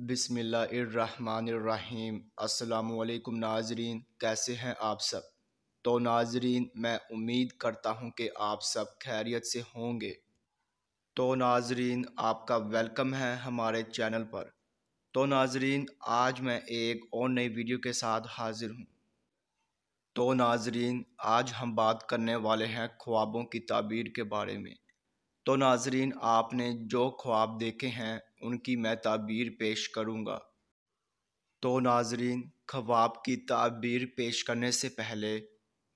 بسم اللہ الرحمن الرحیم۔ السلام علیکم ناظرین، کیسے ہیں آپ سب؟ تو ناظرین، میں امید کرتا ہوں کہ آپ سب خیریت سے ہوں گے۔ تو ناظرین، آپ کا ویلکم ہے ہمارے چینل پر۔ تو ناظرین، آج میں ایک اور نئی ویڈیو کے ساتھ حاضر ہوں۔ تو ناظرین، آج ہم بات کرنے والے ہیں خوابوں کی تعبیر کے بارے میں۔ تو ناظرین، آپ نے جو خواب دیکھے ہیں ان کی میں تعبیر پیش کروں گا۔ تو ناظرین، خواب کی تعبیر پیش کرنے سے پہلے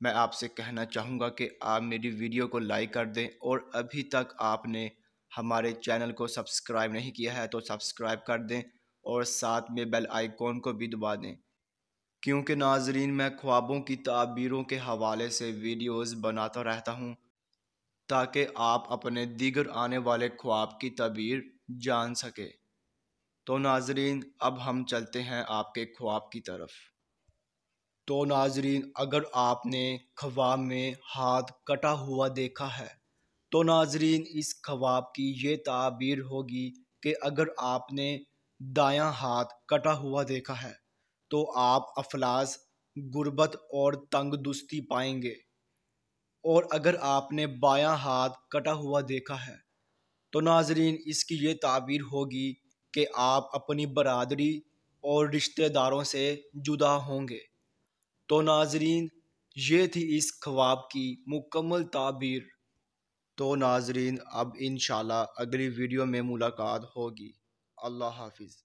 میں آپ سے کہنا چاہوں گا کہ آپ میری ویڈیو کو لائک کر دیں، اور ابھی تک آپ نے ہمارے چینل کو سبسکرائب نہیں کیا ہے تو سبسکرائب کر دیں، اور ساتھ میں بیل آئیکن کو بھی دبا دیں، کیونکہ ناظرین میں خوابوں کی تعبیروں کے حوالے سے ویڈیوز بناتا رہتا ہوں تاکہ آپ اپنے دیگر آنے والے خواب کی تعبیر جان سکے۔ تو ناظرین، اب ہم چلتے ہیں آپ کے خواب کی طرف۔ تو ناظرین، اگر آپ نے خواب میں ہاتھ کٹا ہوا دیکھا ہے تو ناظرین اس خواب کی یہ تعبیر ہوگی کہ اگر آپ نے دایاں ہاتھ کٹا ہوا دیکھا ہے تو آپ افلاس، غربت اور تنگ دستی پائیں گے، اور اگر آپ نے بایاں ہاتھ کٹا ہوا دیکھا ہے تو ناظرین اس کی یہ تعبیر ہوگی کہ آپ اپنی برادری اور رشتہ داروں سے جدا ہوں گے۔ تو ناظرین، یہ تھی اس خواب کی مکمل تعبیر۔ تو ناظرین، اب انشاءاللہ اگلی ویڈیو میں ملاقات ہوگی۔ اللہ حافظ۔